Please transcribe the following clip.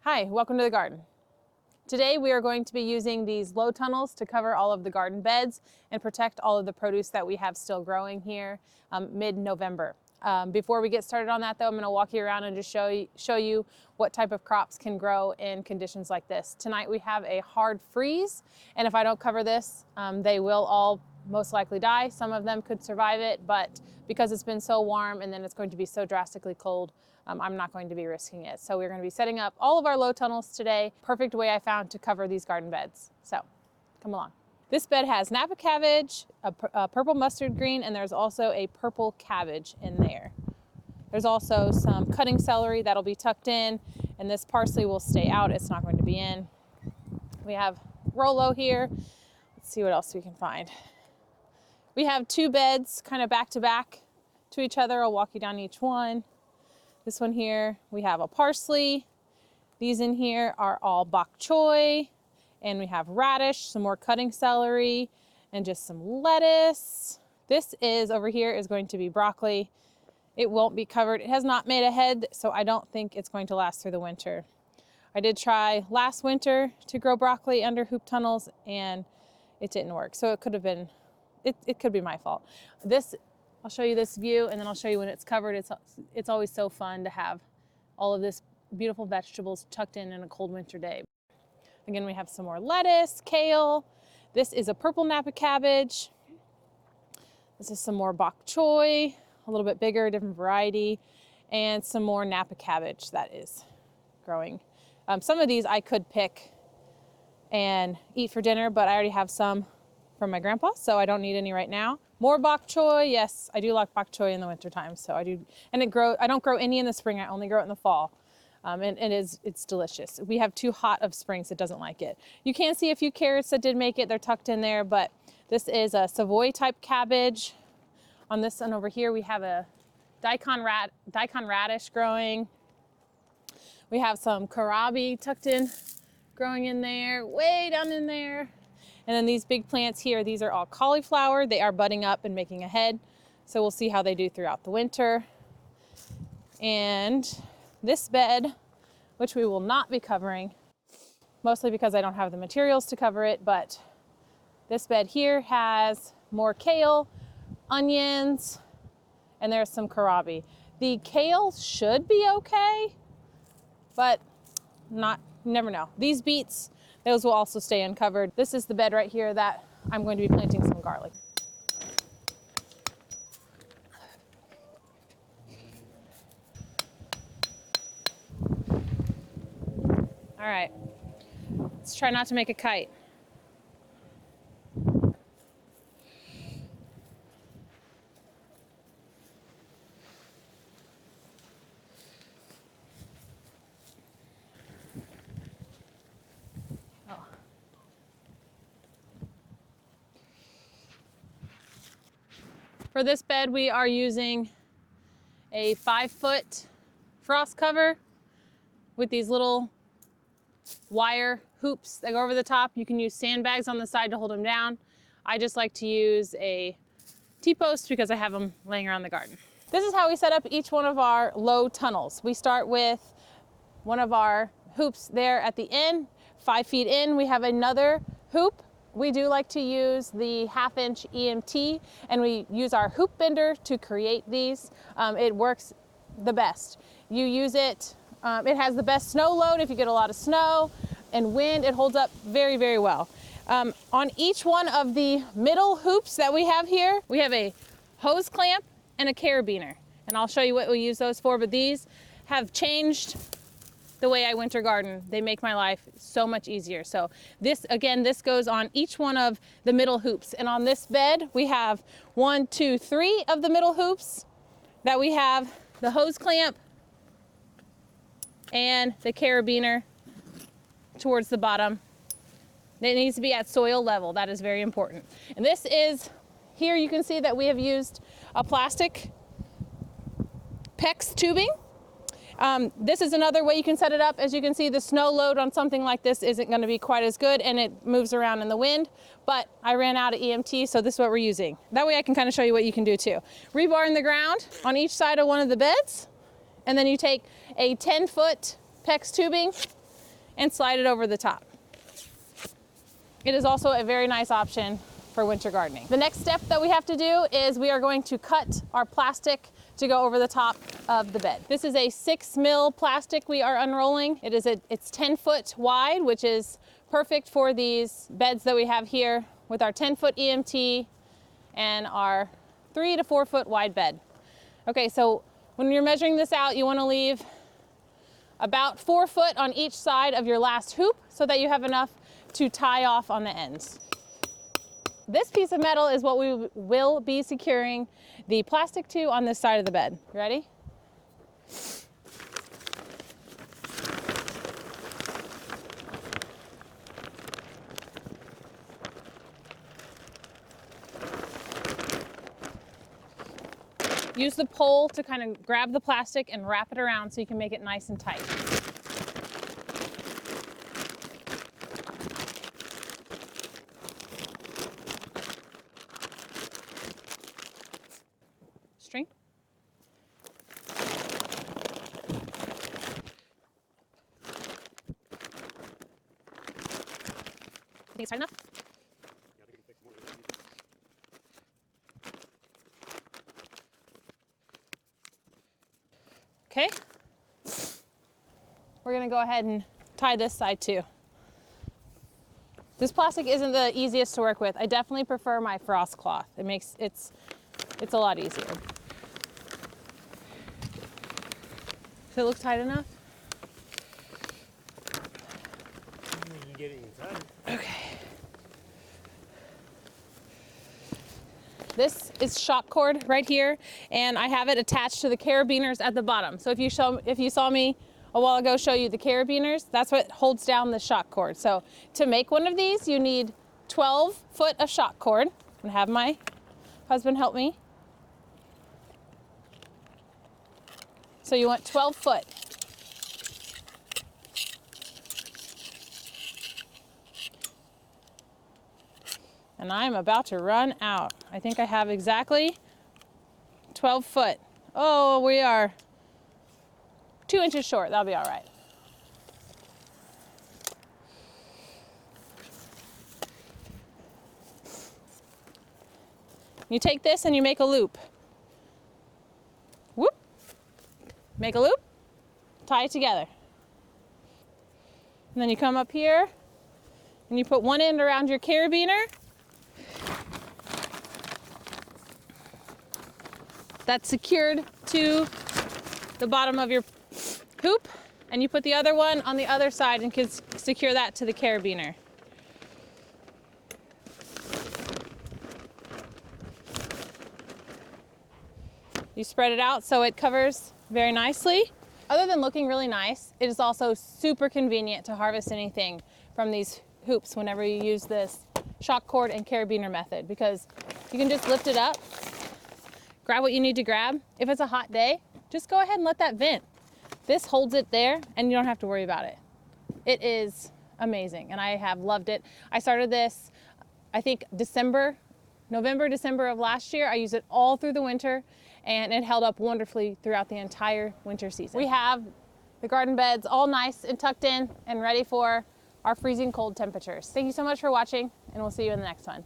Hi, welcome to the garden. Today we are going to be using these low tunnels to cover all of the garden beds and protect all of the produce that we have still growing here mid-November. Before we get started on that though, I'm going to walk you around and just show you what type of crops can grow in conditions like this. Tonight we have a hard freeze, and if I don't cover this, they will all most likely die. Some of them could survive it, but because it's been so warm and then it's going to be so drastically cold, I'm not going to be risking it. So we're going to be setting up all of our low tunnels today. Perfect way I found to cover these garden beds. So come along. This bed has Napa cabbage, a purple mustard green, and there's also a purple cabbage in there. There's also some cutting celery that'll be tucked in, and this parsley will stay out. It's not going to be in. We have Rolo here. Let's see what else we can find. We have two beds kind of back to back to each other. I'll walk you down each one. This one here, we have a parsley. These in here are all bok choy, and we have radish, some more cutting celery, and just some lettuce. This is over here is going to be broccoli. It won't be covered. It has not made a head, so I don't think it's going to last through the winter. I did try last winter to grow broccoli under hoop tunnels, and it didn't work. So it could have been, it could be my fault. I'll show you this view, and then I'll show you when it's covered. It's always so fun to have all of this beautiful vegetables tucked in a cold winter day. Again, we have some more lettuce, kale. This is a purple Napa cabbage. This is some more bok choy, a little bit bigger, different variety, and some more Napa cabbage that is growing. Some of these I could pick and eat for dinner, but I already have some from my grandpa, so I don't need any right now. More bok choy. Yes, I do like bok choy in the wintertime, so I do. And I don't grow any in the spring. I only grow it in the fall. And it's delicious. We have too hot of springs that doesn't like it. You can see a few carrots that did make it. They're tucked in there, but this is a Savoy type cabbage. On this one over here, we have a daikon radish growing. We have some kohlrabi tucked in, growing in there, way down in there. And then these big plants here, these are all cauliflower. They are budding up and making a head. So we'll see how they do throughout the winter. And this bed, which we will not be covering, mostly because I don't have the materials to cover it, but this bed here has more kale, onions, and there's some kohlrabi. The kale should be okay, but you never know. These beets, those will also stay uncovered. This is the bed right here that I'm going to be planting some garlic. All right, let's try not to make a kite. For this bed, we are using a 5-foot frost cover with these little wire hoops that go over the top. You can use sandbags on the side to hold them down. I just like to use a T-post because I have them laying around the garden. This is how we set up each one of our low tunnels. We start with one of our hoops there at the end. 5 feet in, we have another hoop. We do like to use the 1/2-inch EMT, and we use our hoop bender to create these. It works the best. You use it, it has the best snow load if you get a lot of snow and wind. It holds up very, very well. On each one of the middle hoops that we have here, we have a hose clamp and a carabiner. And I'll show you what we use those for, but these have changed the way I winter garden. They make my life so much easier. So this, again, this goes on each one of the middle hoops. And on this bed, we have 1, 2, 3 of the middle hoops that we have the hose clamp and the carabiner towards the bottom. It needs to be at soil level. That is very important. And this is, here you can see that we have used a plastic PEX tubing. This is another way you can set it up. As you can see, the snow load on something like this isn't going to be quite as good, and it moves around in the wind, but I ran out of EMT, so this is what we're using. That way I can kind of show you what you can do too. Rebar in the ground on each side of one of the beds, and then you take a 10-foot PEX tubing and slide it over the top. It is also a very nice option for winter gardening. The next step that we have to do is we are going to cut our plastic to go over the top of the bed. This is a 6 mil plastic we are unrolling. It's 10 foot wide, which is perfect for these beds that we have here with our 10-foot EMT and our 3 to 4 foot wide bed. Okay, so when you're measuring this out, you want to leave about 4 foot on each side of your last hoop so that you have enough to tie off on the ends. This piece of metal is what we will be securing the plastic to on this side of the bed. You ready? Use the pole to kind of grab the plastic and wrap it around so you can make it nice and tight. String. Think it's tight enough? Okay, we're gonna go ahead and tie this side too. This plastic isn't the easiest to work with. I definitely prefer my frost cloth. It's a lot easier. Does it look tight enough? You can get it inside. Okay. This is shock cord right here, and I have it attached to the carabiners at the bottom. So if you saw me a while ago show you the carabiners, that's what holds down the shock cord. So to make one of these, you need 12 foot of shock cord. I'm gonna have my husband help me. So you want 12 foot. And I'm about to run out. I think I have exactly 12 foot. Oh, we are 2 inches short. That'll be all right. You take this and you make a loop. Whoop. Make a loop, tie it together. And then you come up here and you put one end around your carabiner. That's secured to the bottom of your hoop, and you put the other one on the other side and can secure that to the carabiner. You spread it out so it covers very nicely. Other than looking really nice, it is also super convenient to harvest anything from these hoops whenever you use this shock cord and carabiner method, because you can just lift it up, grab what you need to grab. If it's a hot day, just go ahead and let that vent. This holds it there and you don't have to worry about it. It is amazing and I have loved it. I started this, I think November, December of last year. I used it all through the winter and it held up wonderfully throughout the entire winter season. We have the garden beds all nice and tucked in and ready for our freezing cold temperatures. Thank you so much for watching, and we'll see you in the next one.